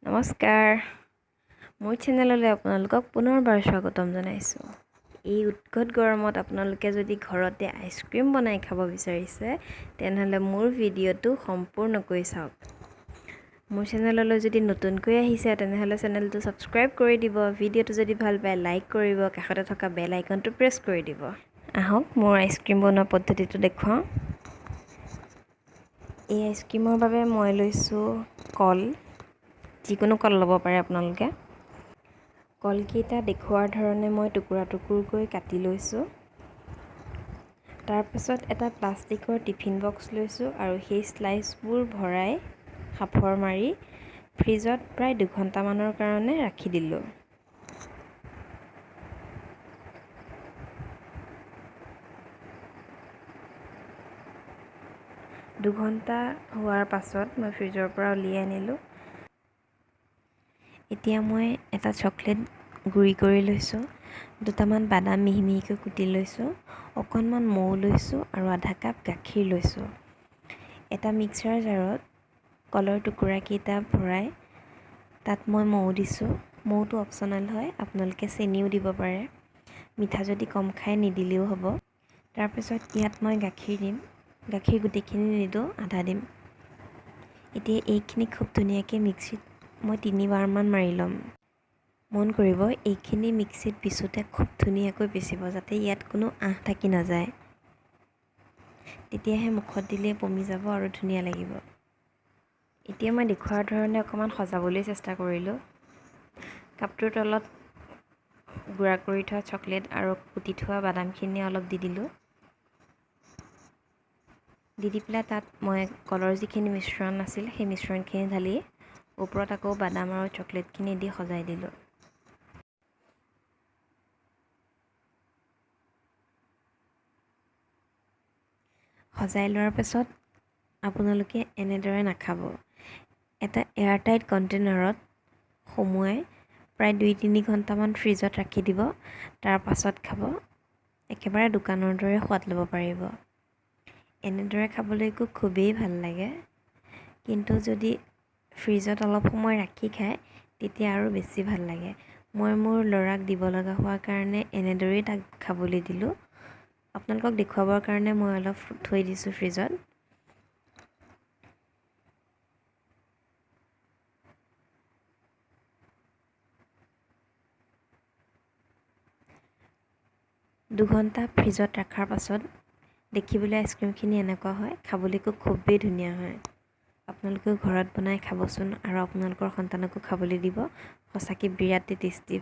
নমস্কাৰ মোৰ চেনেললৈ আপোনালোকক পুনৰবাৰ স্বাগতম জনাইছোঁ। এই উৎকট গৰমত আপোনালোকে যদি ঘৰতে আইচক্ৰীম বনাই খাব বিচাৰিছে তেনেহলে মোৰ ভিডিঅ'টো সম্পূৰ্ণকৈ চাওক। মোৰ চেনেললৈ যদি নতুনকৈ আহিছে তেনেহলে চেনেলটো সাবস্ক্ৰাইব কৰি দিব, ভিডিঅ'টো যদি ভাল পায় লাইক কৰিব, কাষতে থকা বেল আইকনটো প্ৰেছ কৰি দিব। আহক মোৰ আইচক্ৰীম বনোৱা পদ্ধতিটো দেখুৱাওঁ। এই আইচক্ৰীমৰ বাবে মই লৈছোঁ কল, যিকোনো কল ল'ব পাৰে আপোনালোকে। কলকেইটা দেখুৱাৰ ধৰণে মই টুকুৰা টুকুৰকৈ কাটি লৈছোঁ। তাৰপিছত এটা প্লাষ্টিকৰ টিফিন বক্স লৈছোঁ আৰু সেই স্লাইচবোৰ ভৰাই সাফৰ মাৰি ফ্ৰিজত প্ৰায় 2 ঘণ্টামানৰ কাৰণে ৰাখি দিলোঁ। দুঘণ্টা হোৱাৰ পাছত মই ফ্ৰিজৰ পৰা উলিয়াই আনিলোঁ। এতিয়া মই এটা চকলেট গুড়ি কৰি লৈছোঁ, দুটামান বাদাম মিহি মিহিকৈ কুটি লৈছোঁ, অকণমান মৌ লৈছোঁ আৰু আধা কাপ গাখীৰ লৈছোঁ। এটা মিক্সাৰ জাৰত কলৰ টুকুৰাকেইটা ভৰাই তাত মই মৌ দিছোঁ। মৌটো অপশ্যনেল হয়, আপোনালোকে চেনিও দিব পাৰে, মিঠা যদি কম খায় নিদিলেও হ'ব। তাৰপিছত ইয়াত মই গাখীৰ দিম, গাখীৰ গোটেইখিনি নিদিওঁ, আধা দিম। এতিয়া এইখিনি খুব ধুনীয়াকৈ মিক্সিত মই 3বাৰমান মাৰি ল'ম। মন কৰিব এইখিনি মিক্সিত পিছোতে খুব ধুনীয়াকৈ পিচিব, যাতে ইয়াত কোনো আঁহ থাকি নাযায়, তেতিয়াহে মুখত দিলে পমি যাব আৰু ধুনীয়া লাগিব। এতিয়া মই দেখুৱাৰ ধৰণে অকণমান সজাবলৈ চেষ্টা কৰিলোঁ। কাপটোৰ তলত গুড়া কৰি থোৱা চকলেট আৰু কুটি থোৱা বাদামখিনি অলপ দি দিলোঁ। দি পেলাই তাত মই কলৰ যিখিনি মিশ্ৰণ আছিল সেই মিশ্ৰণখিনি ঢালি ওপৰত আকৌ বাদাম আৰু চকলেটখিনি দি সজাই দিলোঁ। সজাই লোৱাৰ পাছত আপোনালোকে এনেদৰে নাখাব। এটা এয়াৰটাইট কণ্টেইনাৰত সুমুৱাই প্ৰায় 2-3 ঘণ্টামান ফ্ৰিজত ৰাখি দিব, তাৰ পাছত খাব। একেবাৰে দোকানৰ দৰে সোৱাদ ল'ব পাৰিব। এনেদৰে খাবলৈকো খুবেই ভাল লাগে, কিন্তু যদি ফ্ৰিজত অলপ সময় ৰাখি খায় তেতিয়া আৰু বেছি ভাল লাগে। মই মোৰ ল'ৰাক দিব লগা হোৱাৰ কাৰণে এনেদৰেই তাক খাবলৈ দিলোঁ। আপোনালোকক দেখুৱাবৰ কাৰণে মই অলপ থৈ দিছোঁ ফ্ৰিজত। দুঘণ্টা ফ্ৰিজত ৰখাৰ পাছত দেখিবলৈ আইচক্ৰীমখিনি এনেকুৱা হয়, খাবলৈকো খুবেই ধুনীয়া হয়। আপোনালোকেও ঘৰত বনাই খাবচোন আৰু আপোনালোকৰ সন্তানকো খাবলৈ দিব। সঁচাকৈ বিৰাটেই টেষ্টি।